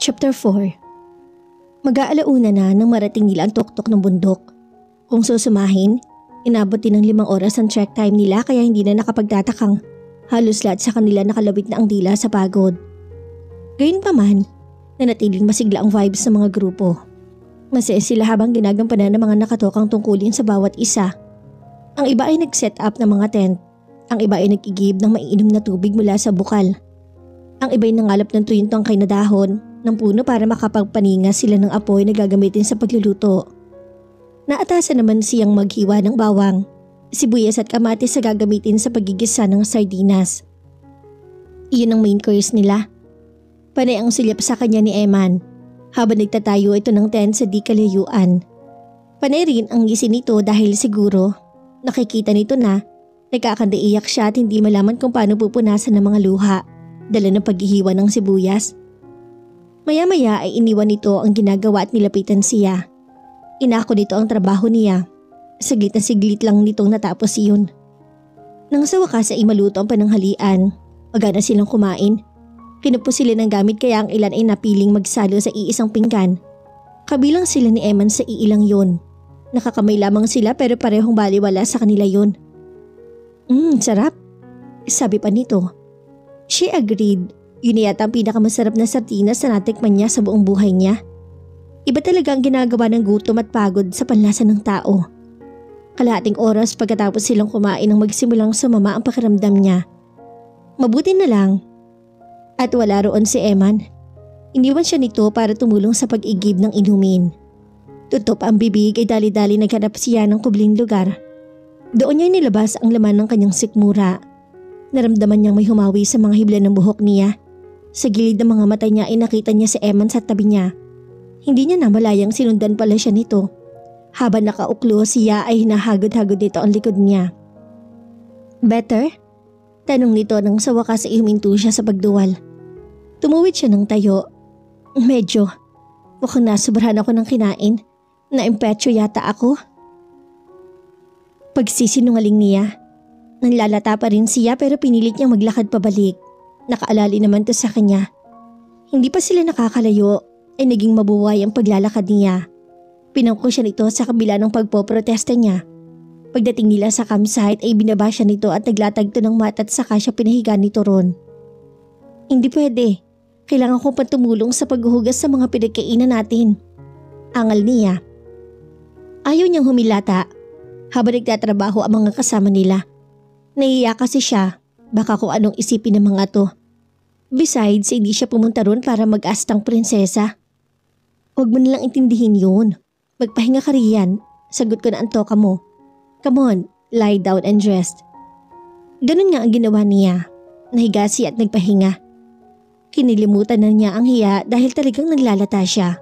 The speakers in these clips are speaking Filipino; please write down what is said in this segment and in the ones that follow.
Chapter 4. Mag-aalauna na nang marating nila ang tuktok ng bundok. Kung susumahin, inabot din ng 5 oras ang trek time nila kaya hindi na nakapagtatakang halos lahat sa kanila nakalawit na ang dila sa pagod. Gayunpaman, nanatiling masigla ang vibes ng mga grupo. Masaya sila habang ginagampanan ng mga nakatokang tungkulin sa bawat isa. Ang iba ay nag-set up ng mga tent. Ang iba ay nag-igib ng maiinom na tubig mula sa bukal. Ang iba ay nangalap ng tuyong tangkay na dahon ng puno para makapagpaninga sila ng apoy na gagamitin sa pagluluto. Naatasan naman siyang maghiwa ng bawang, sibuyas at kamatis sa gagamitin sa pagigisa ng sardinas. Iyon ang main course nila. Panay ang sulyap sa kanya ni Eman habang nagtatayo ito ng tent sa di kalayuan. Panay rin ang ngisi nito dahil siguro nakikita nito na nagkakandaiyak siya at hindi malaman kung paano pupunasan ng mga luha dala ng paghihiwa ng sibuyas. Maya-maya ay iniwan nito ang ginagawa at nilapitan siya. Inako nito ang trabaho niya. Saglit na siglit lang nitong natapos iyon. Nang sa wakas ay maluto ang pananghalian, magana silang kumain. Kinupos sila ng gamit kaya ang ilan ay napiling magsalo sa iisang pinggan. Kabilang sila ni Eman sa iilang yon. Nakakamay lamang sila pero parehong baliwala sa kanila yon. Sarap, sabi pa nito. She agreed. Yun yata ang pinakamasarap na sardinas na natikman niya sa buong buhay niya. Iba talaga ang ginagawa ng gutom at pagod sa panlasa ng tao. Kalahating oras pagkatapos silang kumain nang magsimulang sumama ang pakiramdam niya. Mabuti na lang. At wala roon si Eman. Iniwan siya nito para tumulong sa pag-igib ng inumin. Tutop ang bibig ay dali-dali naghanap siya ng kubling lugar. Doon niya nilabas ang laman ng kanyang sikmura. Naramdaman niyang may humawi sa mga hibla ng buhok niya. Sa gilid ng mga mata niya ay nakita niya si Eman sa tabi niya. Hindi niya namalayang sinundan pala siya nito. Habang nakauklo siya ay hinahagod-hagod nito ang likod niya. Better? Tanong nito nang sa wakas ay huminto siya sa pagduwal. Tumuwid siya ng tayo. Medyo. Mukhang nasubrahan ako ng kinain. Na-impetyo yata ako. Pagsisinungaling niya. Nanlalata pa rin siya pero pinilit niyang maglakad pabalik. Nakaalali naman to sa kanya. Hindi pa sila nakakalayo ay naging mabuhay ang paglalakad niya. Pinangko siya nito sa kabila ng pagpoprotesta niya. Pagdating nila sa campsite ay binaba siya nito at naglatag to ng mat at saka siya pinahiga nito ron. Hindi pwede. Kailangan ko pa tumulong sa paghuhugas sa mga pinagkainan natin. Angal niya. Ayaw niyang humilata habang nagtatrabaho ang mga kasama nila. Nahiya kasi siya. Baka kung anong isipin ng mga to. Besides, hindi siya pumunta ron para mag-astang prinsesa. Huwag mo nalang intindihin yun. Magpahinga ka riyan. Sagot ko na ang toka mo. Come on, lie down and rest. Ganun nga ang ginawa niya. Nahiga siya at nagpahinga. Kinilimutan na niya ang hiya dahil talagang naglalata siya.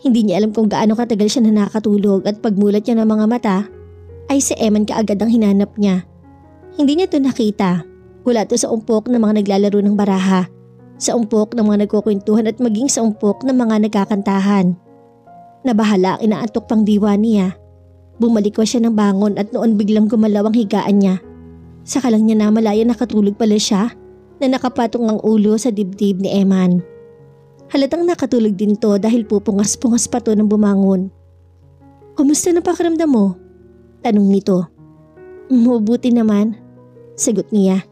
Hindi niya alam kung gaano katagal siya na nakatulog at pagmulat niya ng mga mata, ay si Eman kaagad ang hinanap niya. Hindi niya to nakita. Wala to sa umpok ng mga naglalaro ng baraha, sa umpok ng mga nagkukwentuhan at maging sa umpok ng mga nagkakantahan. Nabahala ang inaantok pang diwa niya. Bumalikwa siya ng bangon at noon biglang gumalaw ang higaan niya. Saka lang niya namalaya nakatulog pala siya na nakapatong ang ulo sa dibdib ni Eman. Halatang nakatulog din to dahil pupungas-pungas pa to nang bumangon. Kumusta na pakiramdam mo? Tanong nito. Mabuti naman, sagot niya.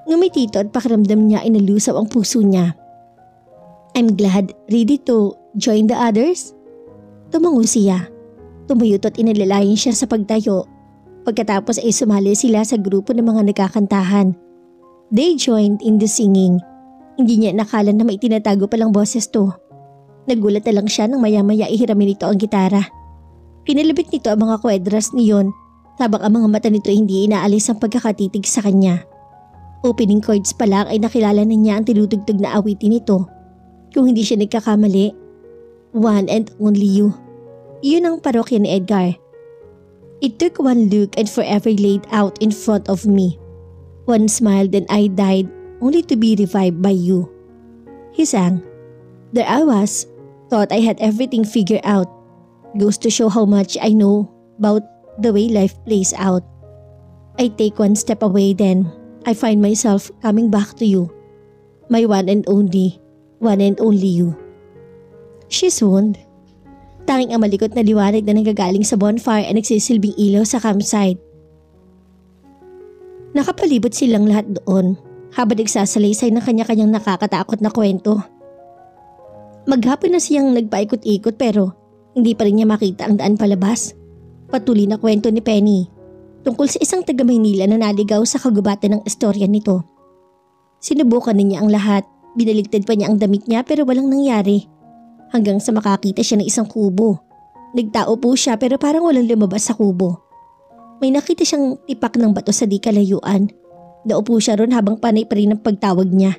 Ngumiti ito at pakiramdam niya ay nalusaw ang puso niya. I'm glad, ready to join the others? Tumango siya. Tumuyot at inalalayan siya sa pagtayo. Pagkatapos ay sumali sila sa grupo ng mga nagkakantahan. They joined in the singing. Hindi niya nakala na may tinatago palang boses to. Nagulat na lang siya nang maya-maya ihiramin nito ang gitara. Pinalabit nito ang mga kwadras niyon habang ang mga mata nito hindi inaalis ang pagkakatitig sa kanya. Opening chords pa lang ay nakilala na niya ang tinutugtog na awitin nito. Kung hindi siya nagkakamali, One and Only You. Iyon ang parokya ni Edgar. It took one look and forever laid out in front of me. One smile then I died only to be revived by you. He sang. There I was, thought I had everything figured out. Goes to show how much I know about the way life plays out. I take one step away then I find myself coming back to you. My one and only you. She swooned. Tanging ang malikot na liwanag na nanggagaling sa bonfire ay nagsisilbing ilaw sa campsite. Nakapalibot silang lahat doon habang nagsasalaysay ng kanya-kanyang nakakatakot na kwento. Maghapon na siyang nagpaikot-ikot pero hindi pa rin niya makita ang daan palabas. Patuloy na kwento ni Penny tungkol sa isang taga-Maynila na naligaw sa kagubatan ng istorya nito. Sinubukan niya ang lahat, binaligtad pa niya ang damit niya pero walang nangyari. Hanggang sa makakita siya ng isang kubo. Nagtao po siya pero parang walang lumabas sa kubo. May nakita siyang tipak ng bato sa di kalayuan. Naupo siya ron habang panay pa rin ang pagtawag niya.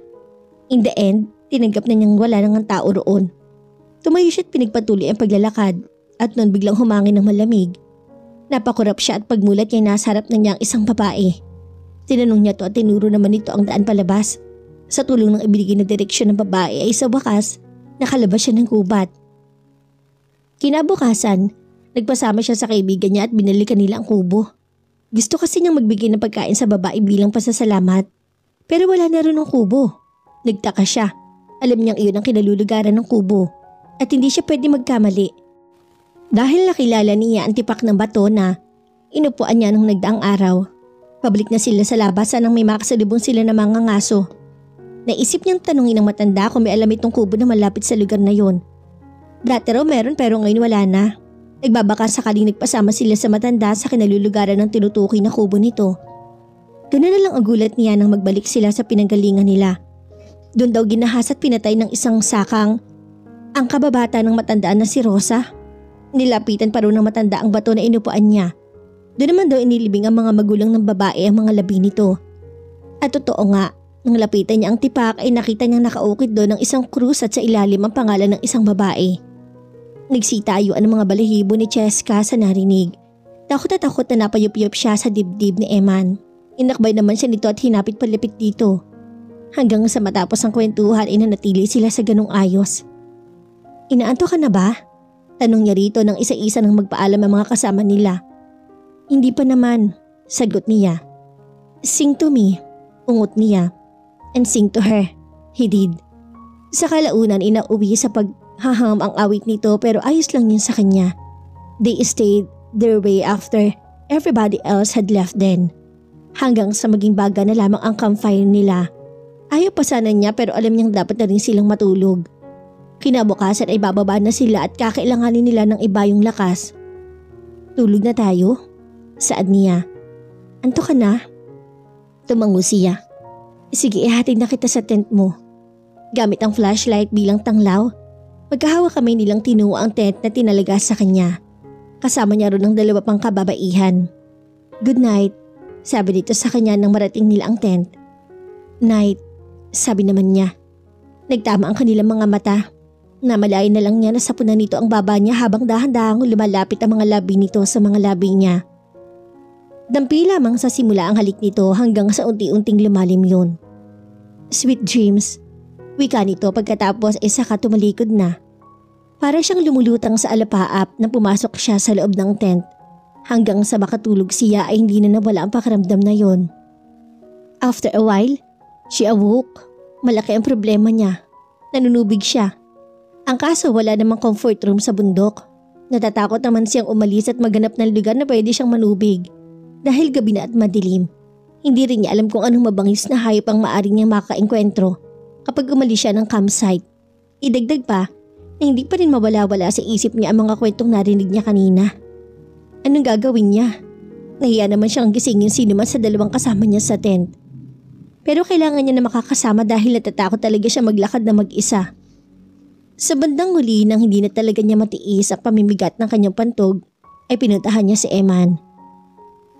In the end, tinanggap na niyang wala nang tao roon. Tumayo siya at pinagpatuloy ang paglalakad at noon biglang humangin ng malamig. Napakurap siya at pagmulat niya nasa harap na niya ang isang babae. Tinanong niya to at tinuro naman nito ang daan palabas. Sa tulong ng ibinigay na direksyon ng babae ay sa wakas, nakalabas siya ng gubat. Kinabukasan, nagpasama siya sa kaibigan niya at binalikan nila ang kubo. Gusto kasi niyang magbigay ng pagkain sa babae bilang pasasalamat. Pero wala na rin ang kubo. Nagtaka siya. Alam niyang iyon ang kinalulugaran ng kubo at hindi siya pwede magkamali. Dahil nakilala niya ang tipak ng bato na inupuan niya nung nagdaang araw. Pabalik na sila sa labasan nang may makasalubong sila ng mga ngaso. Naisip niyang tanungin ng matanda kung may alam itong kubo na malapit sa lugar na yon. Dati raw meron pero ngayon wala na. Nagbabaka sakaling nagpasama sila sa matanda sa kinalulugaran ng tinutukoy na kubo nito. Ganoon na lang ang gulat niya nang magbalik sila sa pinanggalingan nila. Doon daw ginahas at pinatay ng isang sakang ang kababata ng matandaan na si Rosa. Nilapitan pa rin ng matanda ang bato na inupuan niya. Doon naman daw inilibing ang mga magulang ng babae ang mga labi nito. At totoo nga, nang lapitan niya ang tipak ay nakita niyang nakaukit doon ng isang krus at sa ilalim ang pangalan ng isang babae. Nagsitayo ang mga balahibo ni Cheska sa narinig. Takot na takot na napayup-yup siya sa dibdib ni Eman. Inakbay naman siya nito at hinapit palapit dito. Hanggang sa matapos ang kwentuhan ay nanatili sila sa ganong ayos. Inaanto ka na ba? Tanong niya rito nang isa-isa nang magpaalam ang mga kasama nila. Hindi pa naman, sagot niya. Sing to me, ungot niya. And sing to her, he did. Sa kalaunan inauwi sa paghaham ang awit nito pero ayos lang yun sa kanya. They stayed their way after everybody else had left then. Hanggang sa maging baga na lamang ang campfire nila. Ayaw pa sana niya pero alam niyang dapat na rin silang matulog. Kinabukasan ay bababa na sila at kakailanganin nila ng iba yung lakas. Tulog na tayo? Saad niya. Anto ka na? Tumango siya. Sige, ihatid na kita sa tent mo. Gamit ang flashlight bilang tanglaw, magkahawak kami nilang tinuwa ang tent na tinalaga sa kanya. Kasama niya ron ang dalawa pang kababaihan. Good night, sabi dito sa kanya nang marating nila ang tent. Night, sabi naman niya. Nagtama ang kanilang mga mata. Namalayan na lang niya na sapunan nito ang baba niya habang dahan-dahang lumalapit ang mga labi nito sa mga labi niya. Dampi lamang sa simula ang halik nito hanggang sa unti-unting lumalim yun. Sweet dreams, wika nito pagkatapos ay saka tumalikod na. Para siyang lumulutang sa alapaap nang pumasok siya sa loob ng tent. Hanggang sa makatulog siya ay hindi na nawala ang pakiramdam na yon. After a while, she awoke. Malaki ang problema niya. Nanunubig siya. Ang kaso wala namang comfort room sa bundok. Natatakot naman siyang umalis at maghanap ng lugar na pwede siyang manubig. Dahil gabi na at madilim. Hindi rin niya alam kung anong mabangis na hayop ang maaring niyang makaengkwentro kapag umalis siya ng campsite. Idagdag pa na hindi pa rin mawala-wala sa isip niya ang mga kwentong narinig niya kanina. Anong gagawin niya? Nahiya naman siyang gisingin sino man sa dalawang kasama niya sa tent. Pero kailangan niya na makakasama dahil natatakot talaga siya maglakad na mag-isa. Sa bandang huli nang hindi na talaga niya matiis ang pamimigat ng kanyang pantog ay pinuntahan niya si Eman.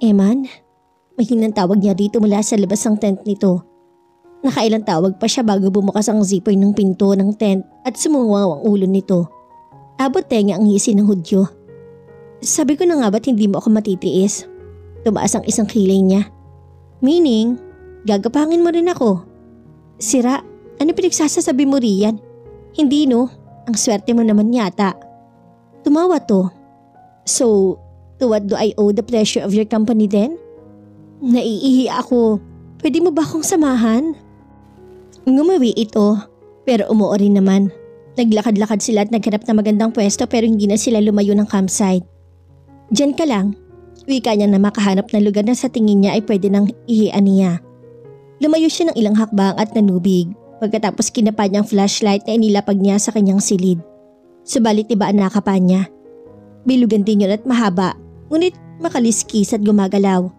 Eman? Mahinang tawag niya rito mula sa labas ng tent nito. Nakailang tawag pa siya bago bumukas ang zipper ng pinto ng tent at sumungaw ang ulo nito. Abot tenga ang ngisi ng Hudyo. Sabi ko na nga ba't hindi mo ako matitiis? Tumaas ang isang kilay niya. Meaning, gagapangin mo rin ako. Sira, ano pinagsasasabi mo riyan? Hindi no, ang swerte mo naman yata. Tumawa to. So, to what do I owe the pleasure of your company then? Naiihi ako. Pwede mo ba akong samahan? Ngumawi ito, pero umuo rin naman. Naglakad-lakad sila at naghanap ng magandang pwesto pero hindi na sila lumayo ng campsite. Diyan ka lang, wika niya na makahanap ng lugar na sa tingin niya ay pwede nang ihian niya. Lumayo siya ng ilang hakbang at nanubig pagkatapos kinapa niya ang flashlight na inilapag niya sa kanyang silid. Subalit iba ang nakapa niya. Bilugan din yun at mahaba, ngunit makaliskis at gumagalaw.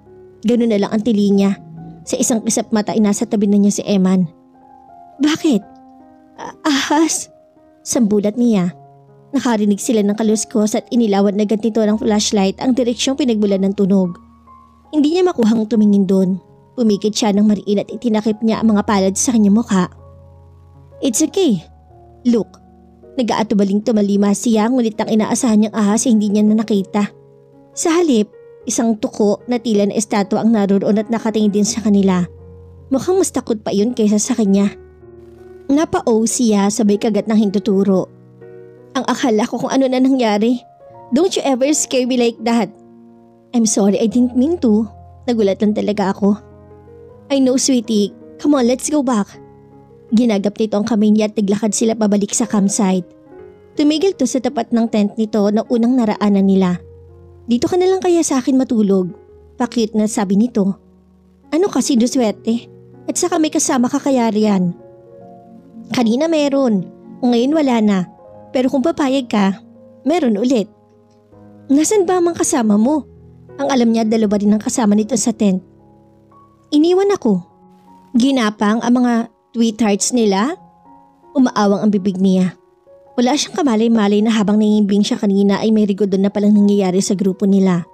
Ganun na lang ang tili niya. Sa isang kisap mata ay nasa tabi na niya si Eman. Bakit? Ahas! Sambulat niya. Nakarinig sila ng kaluskos at inilawan na ganito ng flashlight ang direksyong pinagbulan ng tunog. Hindi niya makuhang tumingin doon. Pumikit siya ng mariin at itinakip niya ang mga palad sa kanyang mukha. It's okay. Look, nag-aatubaling tumalima siya ngunit ang inaasahan niyang ahas ay hindi niya na nakita. Sa halip, isang tuko na tila na estatwa ang naroon at nakatingin din sa kanila. Mukhang mas takot pa yun kaysa sa kanya. Napa-o siya sabay kagat ng hintuturo. Ang akala ko kung ano na nangyari. Don't you ever scare me like that. I'm sorry, I didn't mean to. Nagulat lang talaga ako. I know, sweetie. Come on, let's go back. Ginagap nito ang kamay niya at naglakad sila pabalik sa campsite. Tumigil to sa tapat ng tent nito na unang naraanan nila. Dito ka na lang kaya sa akin matulog. Pa-cute na sabi nito. Ano kasi duswerte? At saka may kasama ka kaya riyan. Kanina meron. Ngayon wala na. Pero kung papayag ka, meron ulit. Nasaan ba ang kasama mo? Ang alam niya dalawa rin ang kasama nito sa tent. Iniwan ako. Ginapang ang mga sweethearts nila? Umaawang ang bibig niya. Wala siyang kamalay-malay na habang nangimbing siya kanina ay may rigodon na palang nangyayari sa grupo nila.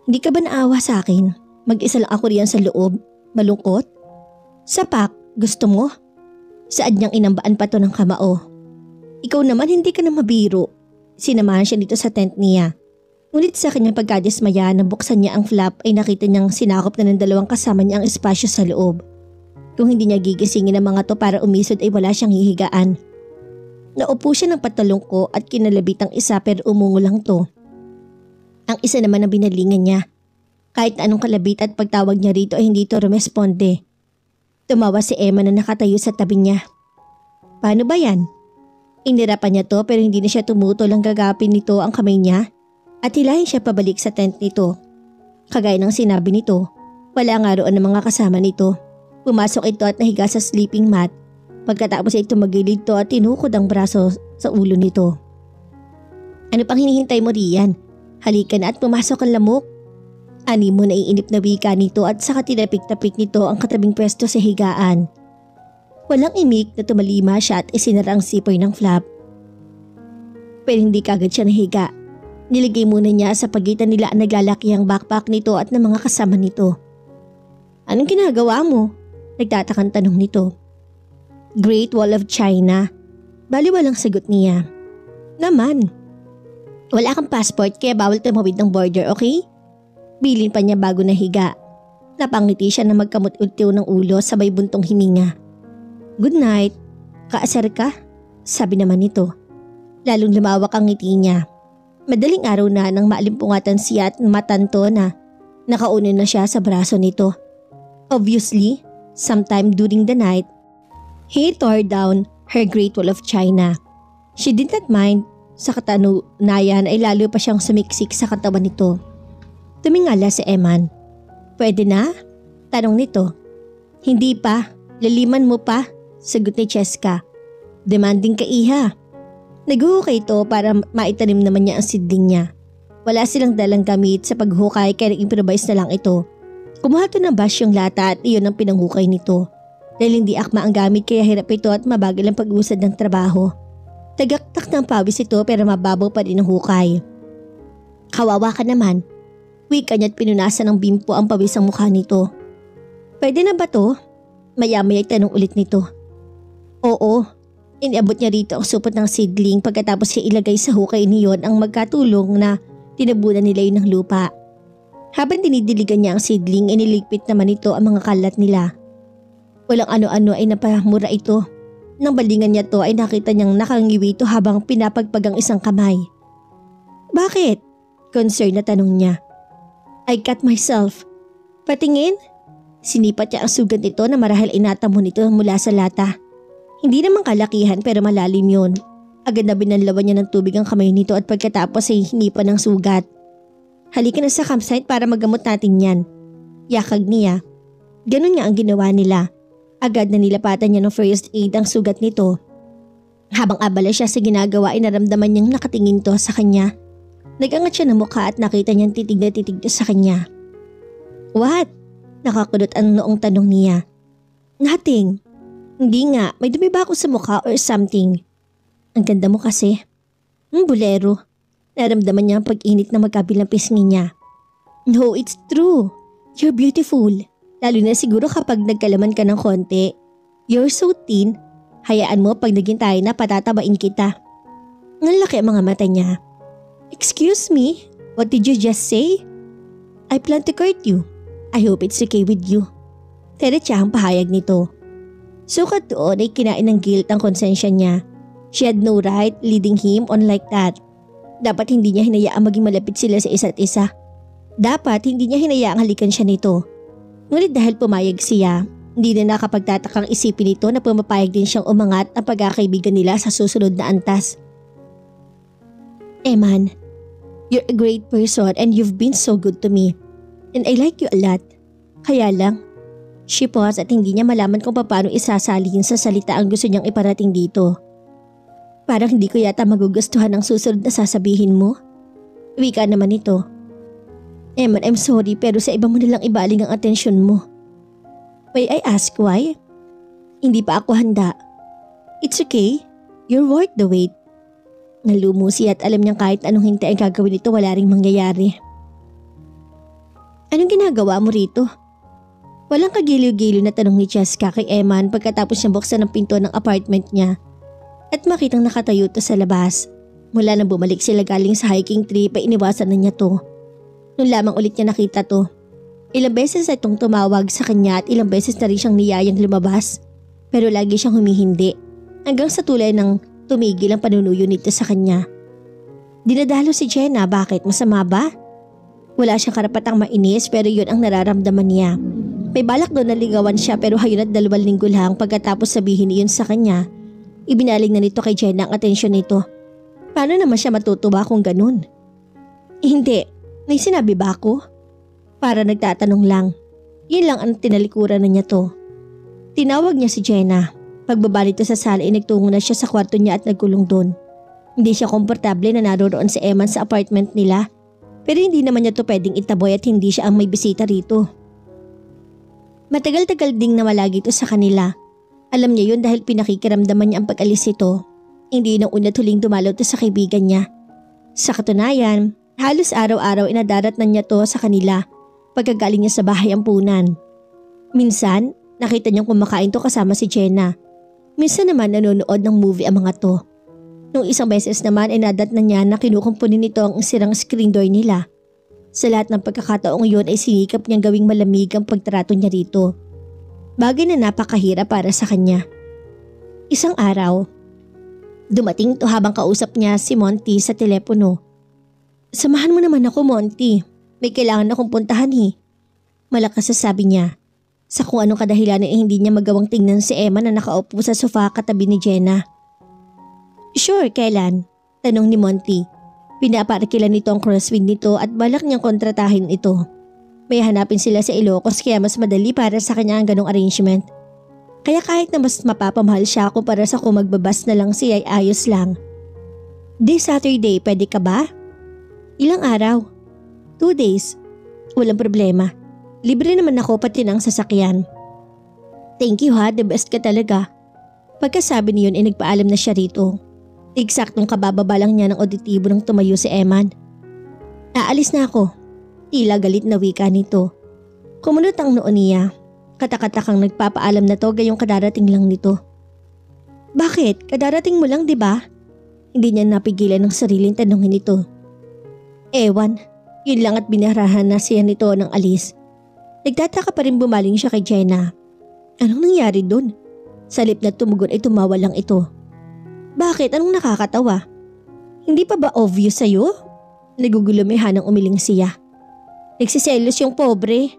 Hindi ka ba naawa sa akin? Mag-isa lang ako riyan sa loob. Malungkot? Sapak, gusto mo? Saad niyang inambaan pa to ng kamao. Ikaw naman hindi ka na mabiro. Sinamahan siya dito sa tent niya. Ngunit sa kanyang pagkadismaya na buksan niya ang flap ay nakita niyang sinakop na ng dalawang kasama niya ang espasyo sa loob. Kung hindi niya gigisingin ang mga to para umisod ay wala siyang hihigaan. Naupo siya ng patalongko at kinalabit ang isa pero umungo lang to. Ang isa naman ang binalingan niya. Kahit anong kalabit at pagtawag niya rito ay hindi to rumesponde. Tumawa si Emma na nakatayo sa tabi niya. Paano ba yan? Inirapan niya to pero hindi na siya tumutol ang gagapin nito ang kamay niya. At hilahin siya pabalik sa tent nito. Kagaya ng sinabi nito, wala nga roon ang mga kasama nito. Pumasok ito at nahiga sa sleeping mat. Pagkatapos ay tumagilid to at tinukod ang braso sa ulo nito. Ano pang hinihintay mo riyan? Halika na at pumasok ang lamok. Ani mo naiinip na wika nito at saka tinapik-tapik nito ang katabing pwesto sa higaan. Walang imik na tumalima siya at isinara ang zipper ng flap. Pero hindi kagad siya nahiga. Niligay muna niya sa pagitan nila ang naglalaki ang backpack nito at ng mga kasama nito. Anong ginagawa mo? Nagtatakang tanong nito. Great Wall of China. Baliwalang sagot niya. Naman. Wala kang passport kaya bawal tumawid ng border, okay? Bilin pa niya bago nahiga. Napangiti siya na magkamot-ultiw ng ulo sabay buntong hininga. Good night. Kaasar ka? Sabi naman nito. Lalong lumawak ang ngiti niya. Madaling araw na nang maalimpungatan siya at matanto na nakaunin na siya sa braso nito. Obviously, sometime during the night, he tore down her Great Wall of China. She did not mind. Sa katunayan ay lalo pa siyang sumiksik sa katawan nito. Tumingala si Eman. Pwede na? Tanong nito. Hindi pa. Laliman mo pa? Sagot ni Cheska. Demanding ka iha. Naghuhukay ito para maitanim naman niya ang sidling niya. Wala silang dalang gamit sa paghukay kaya nag-improvise na lang ito. Kumuha to ng bash yung lata at iyon ang pinanghukay nito. Dahil hindi akma ang gamit kaya hirap ito at mabagal ang pag-usad ng trabaho. Tagaktak ng pawis ito pero mababaw pa rin ang hukay. Kawawa ka naman. Wika niya at pinunasan ng bimpo ang pawis ang mukha nito. Pwede na ba to? Maya-maya tanong ulit nito. Oo. Iniabot niya rito ang supot ng seedling pagkatapos siya ilagay sa hukay niyon ang magkatulong na tinabunan nila yun ng lupa. Habang dinidiligan niya ang seedling, iniligpit naman ito ang mga kalat nila. Walang ano-ano ay napamura ito. Nang balingan niya to ay nakita niyang nakangiwi ito habang pinapagpag ang isang kamay. Bakit? Concerned na tanong niya. I cut myself. Patingin? Sinipat niya ang sugat nito na marahil inatamon nito mula sa lata. Hindi naman kalakihan pero malalim yun. Agad na binanlawan niya ng tubig ang kamay nito at pagkatapos ay hinipan ng sugat. Halika na sa campsite para magamot natin yan. Yakag niya. Ganun nga ang ginawa nila. Agad na nilapatan niya ng first aid ang sugat nito. Habang abala siya sa ginagawa ay naramdaman niyang nakatingin to sa kanya. Nagangat siya ng mukha at nakita niyang titig na titig sa kanya. What? Nakakulot ang noong tanong niya. Nothing. Hindi nga, may dumi ba ako sa mukha or something? Ang ganda mo kasi. Bulero. Naramdaman niya ang pag-init na magkabilang pisngi niya. No, it's true. You're beautiful. Lalo na siguro kapag nagkalaman ka ng konti. You're so thin. Hayaan mo pag naging tayo na patatabain kita. Ang laki ang mga mata niya. Excuse me, what did you just say? I plan to court you. I hope it's okay with you. Diretsa ang pahayag nito. Sukat doon ay kinain ng guilt ang konsensya niya. She had no right leading him on like that. Dapat hindi niya hinayaang maging malapit sila sa isa't isa. Dapat hindi niya hinayaang halikan siya nito. Ngunit dahil pumayag siya, hindi na nakapagtatakang isipin nito na pumapayag din siyang umangat ang pagkakaibigan nila sa susunod na antas. Eman, you're a great person and you've been so good to me. And I like you a lot. Kaya lang, she paused at hindi niya malaman kung paano isasalihin sa salita ang gusto niyang iparating dito. Parang hindi ko yata magugustuhan ang susunod na sasabihin mo. Wika naman ito. Eman, I'm sorry pero sa iba mo nalang ibaling ang atensyon mo. May I ask why? Hindi pa ako handa. It's okay. You're worth the wait. Nalumo siya at alam niyang kahit anong hintay ang gagawin ito wala ring mangyayari. Anong ginagawa mo rito? Walang kagiliw-giliw na tanong ni Cheska kay Eman pagkatapos niya buksan ang pinto ng apartment niya. At makitang nakatayo to sa labas. Mula nang bumalik sila galing sa hiking trip ay iniwasan na niya to. Noon lamang ulit niya nakita to. Ilang beses na itong tumawag sa kanya at ilang beses na rin siyang niyayang lumabas. Pero lagi siyang humihindi. Hanggang sa tulay ng tumigil ang panunuyo nito sa kanya. Dinadalo si Jenna, bakit? Masama ba? Wala siyang karapatang mainis pero yun ang nararamdaman niya. May balak doon na ligawan siya pero hayun at 2 linggo lang pagkatapos sabihin iyon sa kanya. Ibinaling na nito kay Jenna ang atensyon nito. Paano naman siya matutuwa kung ganun? Hindi, may sinabi ba ako? Para nagtatanong lang. Yun lang ang tinalikuran na niya to. Tinawag niya si Jenna. Pagbaba nito sa sala ay nagtungo na siya sa kwarto niya at nagkulong doon. Hindi siya komportable na naroon si Eman sa apartment nila. Pero hindi naman niya to pwedeng itaboy at hindi siya ang may bisita rito. Matagal-tagal ding nawalagi ito sa kanila. Alam niya yun dahil pinakikiramdaman niya ang pag-alis ito. Hindi nang una tuling dumalaw to sa kaibigan niya. Sa katunayan, halos araw-araw inadarat na niya to sa kanila pagkagaling niya sa bahay ampunan. Minsan, nakita niyang kumakain to kasama si Jenna. Minsan naman nanonood ng movie ang mga to. Nung isang beses naman ay nadat na niya na kinukumpunin nito ang sirang screen door nila. Sa lahat ng pagkakataong yun ay sinikap niyang gawing malamig ang pagtrato niya rito. Bagay na napakahirap para sa kanya. Isang araw, dumating to habang kausap niya si Monty sa telepono. Samahan mo naman ako, Monty. May kailangan akong puntahan eh. Malakas sabi niya. Sa kung anong kadahilanan ay hindi niya magawang tingnan si Emma na nakaupo sa sofa katabi ni Jenna. Sure, kailan? Tanong ni Monty. Pinapakilan nito ang crosswind nito at balak niyang kontratahin ito. May hanapin sila sa Ilocos kaya mas madali para sa kanya ang ganong arrangement. Kaya kahit na mas mapapamahal siya kumpara sa kung magbabas na lang siya ay ayos lang. This Saturday, pwede ka ba? Ilang araw? 2 days. Walang problema. Libre naman ako pati ng sasakyan. Thank you ha, the best ka talaga. Pagkasabi niyon ay nagpaalam na siya rito. Eksaktong kabababa lang niya ng auditibo nang tumayo si Eman. Aalis na ako. Tila galit na wika nito. Kumunot ang noo niya. Katakatakang nagpapaalam na to gayong kadarating lang nito. Bakit? Kadarating mo lang, di ba? Hindi niya napigilan ng sariling tanongin ito. Ewan, yun lang at binarahan na siya nito ng alis. Nagtataka pa rin bumaling siya kay Jenna. Anong nangyari dun? Sa lip na tumugon ay tumawa lang ito. Bakit? Anong nakakatawa? Hindi pa ba obvious sa'yo? Nagugulumihan ng umiling siya. Nagsiselos yung pobre.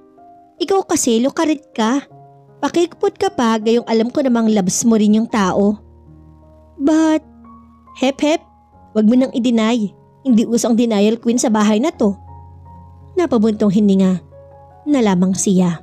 Ikaw kasi lukarit ka. Pakikpot ka pa gayong alam ko namang labs mo rin yung tao. But, Hep hep, wag mo nang i-deny. Hindi usong denial queen sa bahay na to. Napabuntong hininga na lamang siya.